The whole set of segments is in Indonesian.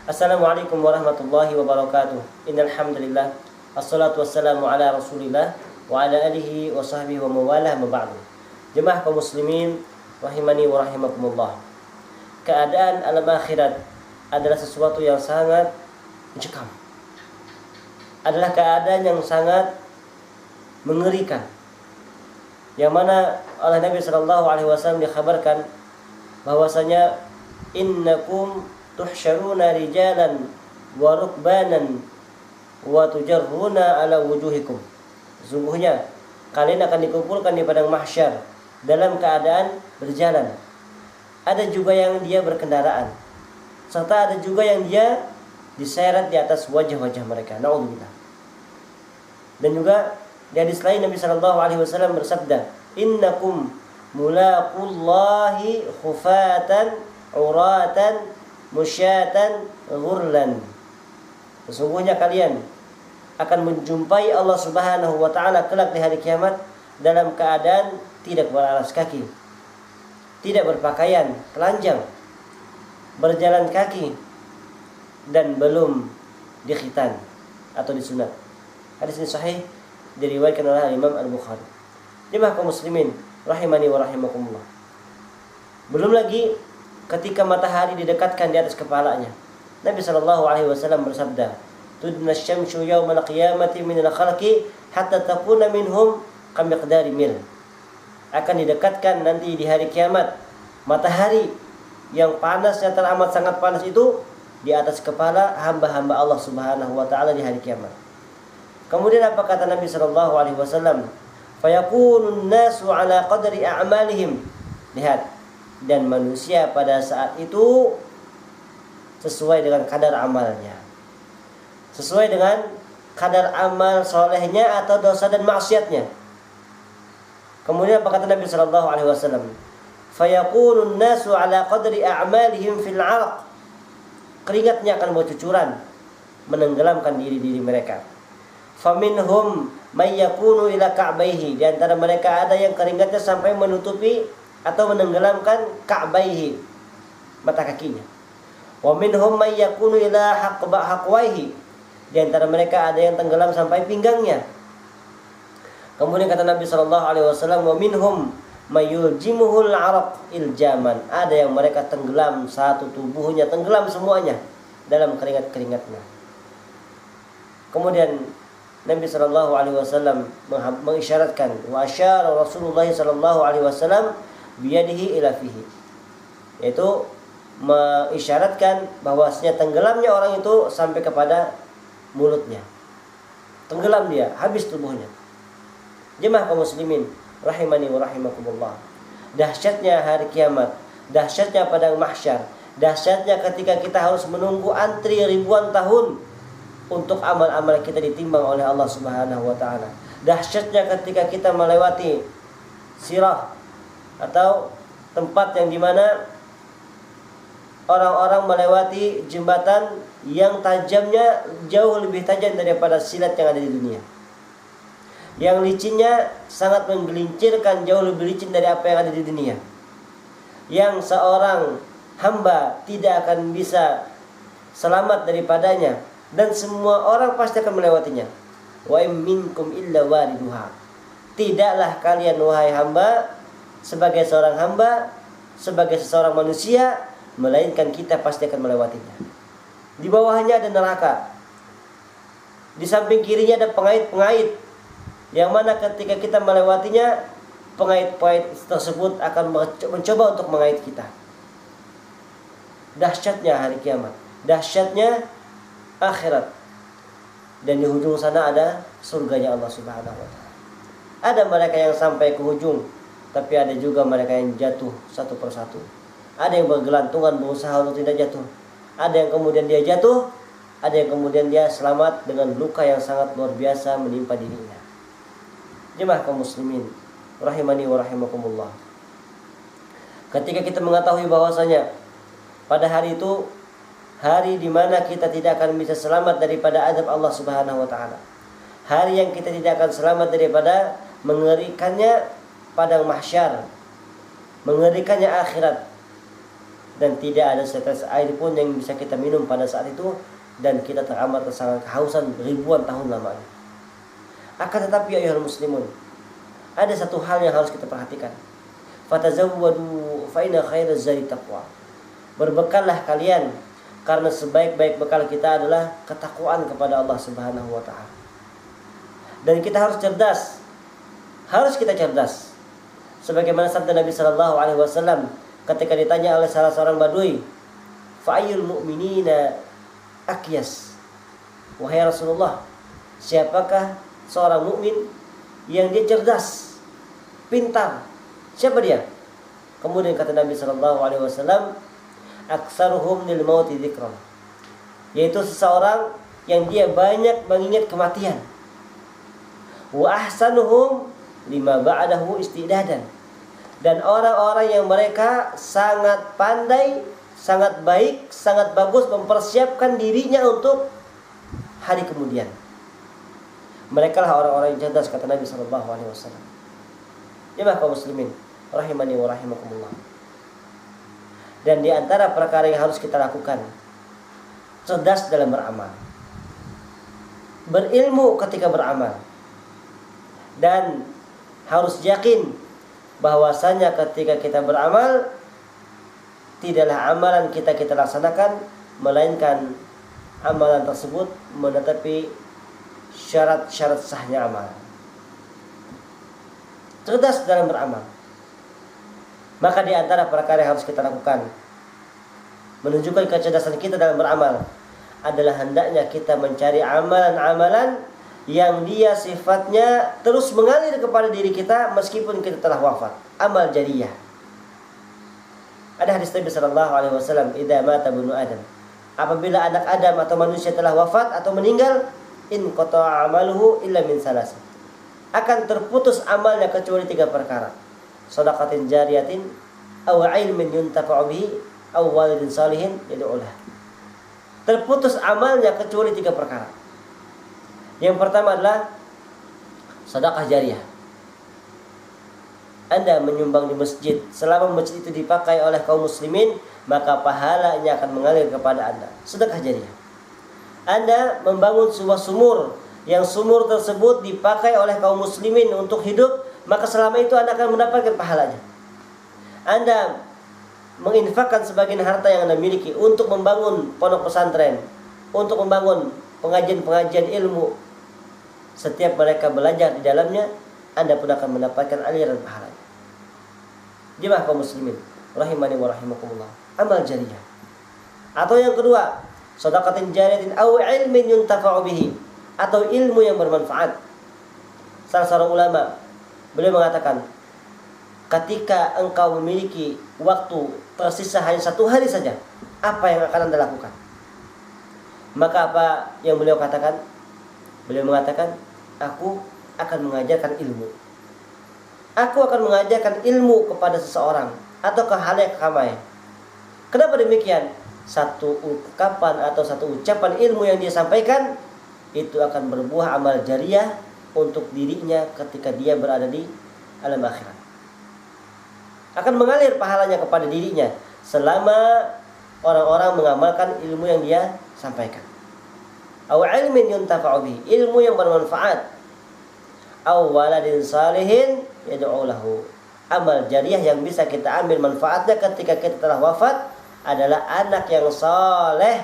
Assalamualaikum warahmatullahi wabarakatuh. Innal hamdalillah wassalatu wassalamu ala Rasulillah wa ala alihi wa sahbihi wa mawalah ma ba'du. Jemaah kaum muslimin rahimani wa rahimakumullah. Keadaan alam akhirat adalah sesuatu yang sangat mencekam. Adalah keadaan yang sangat mengerikan. Yang mana oleh Nabi sallallahu alaihi wasallam dikhabarkan bahwasanya innakum tuhsyaruna rijalan wa rukbanan wa tujarruna ala wujuhikum. Sesungguhnya kalian akan dikumpulkan di padang mahsyar dalam keadaan berjalan. Ada juga yang dia berkendaraan, serta ada juga yang dia diseret di atas wajah-wajah mereka. Naudzubillah. Dan juga di hadis lain Nabi sallallahu alaihi wasallam bersabda, "Innakum mulaqullahi khufatan uratan musyatan ghurlan." Sesungguhnya kalian akan menjumpai Allah Subhanahu wa taala kelak di hari kiamat dalam keadaan tidak beralas kaki, tidak berpakaian, telanjang, berjalan kaki, dan belum dikhitan atau disunat. Hadis ini sahih, diriwayatkan oleh Imam Al-Bukhari. Jemaah kaum muslimin rahimani wa rahimakumullah. Belum lagi ketika matahari didekatkan di atas kepalanya, Nabi sallallahu alaihi wasallam bersabda, "Tudna asy-syamsu yaumal qiyamati minal khalqi hatta takuna minhum kamiqdari mil." Akan didekatkan nanti di hari kiamat matahari yang panasnya teramat sangat panas itu di atas kepala hamba-hamba Allah Subhanahu wa taala di hari kiamat. Kemudian apa kata Nabi sallallahu alaihi wasallam? "Fayakunun nasu ala qadri a'malihim." Lihat, dan manusia pada saat itu sesuai dengan kadar amalnya, sesuai dengan kadar amal solehnya atau dosa dan maksiatnya. Kemudian apa kata Nabi sallallahu alaihi wasallam? Fayakunun nasu ala qadri a'malihim fil 'araq. Keringatnya akan bercucuran menenggelamkan diri-diri mereka. Faminhum may yakunu ila ka'baihi. Di antara mereka ada yang keringatnya sampai menutupi atau menenggelamkan ka'baihi, mata kakinya. Wa minhum may yakunu ila haqwaihi. Di antara mereka ada yang tenggelam sampai pinggangnya. Kemudian kata Nabi sallallahu alaihi wasallam, wa minhum may yuljimuhul 'araq iljaman. Ada yang mereka tenggelam satu tubuhnya, tenggelam semuanya dalam keringat-keringatnya. Kemudian Nabi sallallahu alaihi wasallam mengisyaratkan, wa asyara Rasulullah sallallahu alaihi wasallam biyadihi ila fihi, yaitu mengisyaratkan bahwasanya tenggelamnya orang itu sampai kepada mulutnya. Tenggelam dia, habis tubuhnya. Jemaah kaum muslimin rahimani wa rahimakumullah. Dahsyatnya hari kiamat, dahsyatnya padang mahsyar, dahsyatnya ketika kita harus menunggu antri ribuan tahun untuk amal-amal kita ditimbang oleh Allah Subhanahu wa taala. Dahsyatnya ketika kita melewati sirah atau tempat yang dimana orang-orang melewati jembatan yang tajamnya jauh lebih tajam daripada silat yang ada di dunia, yang licinnya sangat menggelincirkan, jauh lebih licin dari apa yang ada di dunia, yang seorang hamba tidak akan bisa selamat daripadanya, dan semua orang pasti akan melewatinya. Wa in minkum illa wariduha. Tidaklah kalian wahai hamba, sebagai seorang hamba, sebagai seseorang manusia, melainkan kita pasti akan melewatinya. Di bawahnya ada neraka, di samping kirinya ada pengait-pengait, yang mana ketika kita melewatinya, pengait-pengait tersebut akan mencoba untuk mengait kita. Dahsyatnya hari kiamat, dahsyatnya akhirat, dan di ujung sana ada surganya Allah Subhanahu wa taala. Ada mereka yang sampai ke ujung, tapi ada juga mereka yang jatuh satu persatu. Ada yang bergelantungan berusaha untuk tidak jatuh. Ada yang kemudian dia jatuh, ada yang kemudian dia selamat dengan luka yang sangat luar biasa menimpa dirinya. Jemaah kaum muslimin rahimani wa rahimakumullah. Ketika kita mengetahui bahwasanya pada hari itu hari di mana kita tidak akan bisa selamat daripada azab Allah Subhanahu wa taala. Hari yang kita tidak akan selamat daripada mengerikannya padang mahsyar, mengerikannya akhirat, dan tidak ada setetes air pun yang bisa kita minum pada saat itu, dan kita teramat sangat kehausan ribuan tahun lamanya. Akan tetapi ya ayyuhal muslimun, ada satu hal yang harus kita perhatikan. Fatazawwadu fa inna khairaz zadi taqwa. Berbekallah kalian, karena sebaik-baik bekal kita adalah ketakwaan kepada Allah Subhanahu wa taala. Dan kita harus cerdas. Harus kita cerdas. Sebagaimana sabda Nabi sallallahu alaihi wasallam ketika ditanya oleh salah seorang badui, "Fa'ayyul mu'minina akyas?" Wahai Rasulullah, siapakah seorang mukmin yang dia cerdas, pintar? Siapa dia? Kemudian kata Nabi sallallahu alaihi wasallam, "Aktsaruhum lil mauti dzikran." Yaitu seseorang yang dia banyak mengingat kematian. Wa ahsanuhum lima ba'dahu istidadan. Dan orang-orang yang mereka sangat pandai, sangat baik, sangat bagus mempersiapkan dirinya untuk hari kemudian. Mereka lah orang-orang yang cerdas, kata Nabi sallallahu alaihi wasallam. Jemaah kaum muslimin rahimani wa rahimakumullah. Dan di antara perkara yang harus kita lakukan, cerdas dalam beramal, berilmu ketika beramal, dan harus yakin bahwasanya ketika kita beramal, tidaklah amalan kita laksanakan, melainkan amalan tersebut menetapi syarat-syarat sahnya amalan. Cerdas dalam beramal. Maka di antara perkara yang harus kita lakukan menunjukkan kecerdasan kita dalam beramal adalah hendaknya kita mencari amalan-amalan yang dia sifatnya terus mengalir kepada diri kita meskipun kita telah wafat. Amal jariyah. Ada hadis Nabi sallallahu alaihi wasallam, "Idza mata ibnu Adam." Apabila anak Adam atau manusia telah wafat atau meninggal, in qata'a amaluhu illa min salas. Akan terputus amalnya kecuali 3 perkara. Shadaqatin jariyatin aw ilmin yuntafa'u bihi aw walidin salihin yad'u lahu. Terputus amalnya kecuali 3 perkara. Yang pertama adalah sedekah jariyah. Anda menyumbang di masjid, selama masjid itu dipakai oleh kaum muslimin, maka pahalanya akan mengalir kepada Anda. Sedekah jariyah. Anda membangun sebuah sumur, yang sumur tersebut dipakai oleh kaum muslimin untuk hidup, maka selama itu Anda akan mendapatkan pahalanya. Anda menginfakkan sebagian harta yang Anda miliki untuk membangun pondok pesantren, untuk membangun pengajian-pengajian ilmu. Setiap mereka belajar di dalamnya, Anda pun akan mendapatkan aliran pahalanya. Jemaah kaum muslimin rahimani wa rahimakumullah. Amal jariyah. Atau yang kedua, shadaqatin jariyatin aw ilmin yuntafa'u bihi, atau ilmu yang bermanfaat. Salah seorang ulama, beliau mengatakan, ketika engkau memiliki waktu tersisa hanya 1 hari saja, apa yang akan Anda lakukan? Maka apa yang beliau katakan? Beliau mengatakan, aku akan mengajarkan ilmu. Aku akan mengajarkan ilmu kepada seseorang atau ke halayak ramai. Kenapa demikian? Satu ungkapan atau satu ucapan ilmu yang dia sampaikan itu akan berbuah amal jariyah untuk dirinya ketika dia berada di alam akhirat. Akan mengalir pahalanya kepada dirinya selama orang-orang mengamalkan ilmu yang dia sampaikan. Aw ilmin yuntafa'u bihi, ilmu yang bermanfaat. Aw waladin salihin yad'u lahu. Amal jariyah yang bisa kita ambil manfaatnya ketika kita telah wafat adalah anak yang saleh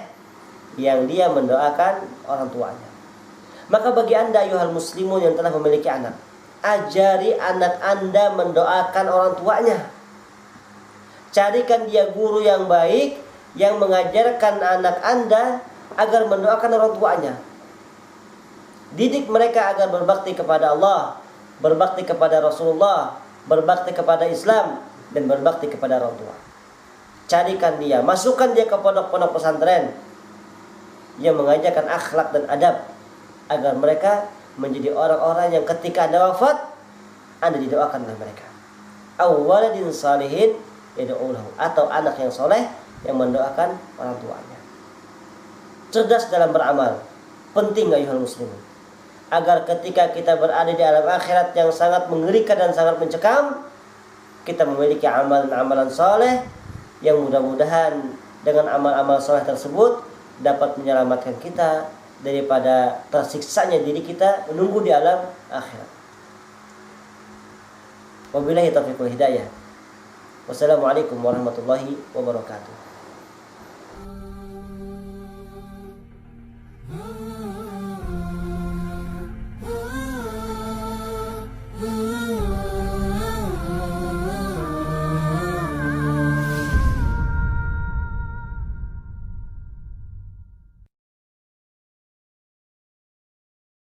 yang dia mendoakan orang tuanya. Maka bagi Anda ayuhal muslimun yang telah memiliki anak, ajari anak Anda mendoakan orang tuanya. Carikan dia guru yang baik yang mengajarkan anak Anda agar mendoakan orang tuanya. Didik mereka agar berbakti kepada Allah, berbakti kepada Rasulullah, berbakti kepada Islam, dan berbakti kepada orang tua. carikan dia, masukkan dia ke pondok-pondok pesantren yang mengajarkan akhlak dan adab, agar mereka menjadi orang-orang yang ketika Anda wafat, Anda didoakan oleh mereka. Awaladin salihin yad'ulahu, atau anak yang soleh yang mendoakan orang tuanya. Cerdas dalam beramal penting ayuhal muslimin, agar ketika kita berada di alam akhirat yang sangat mengerikan dan sangat mencekam, kita memiliki amalan-amalan soleh yang mudah-mudahan dengan amal-amal soleh tersebut dapat menyelamatkan kita daripada tersiksanya diri kita menunggu di alam akhirat. Wabillahi taufiq wal hidayah. Wassalamualaikum warahmatullahi wabarakatuh.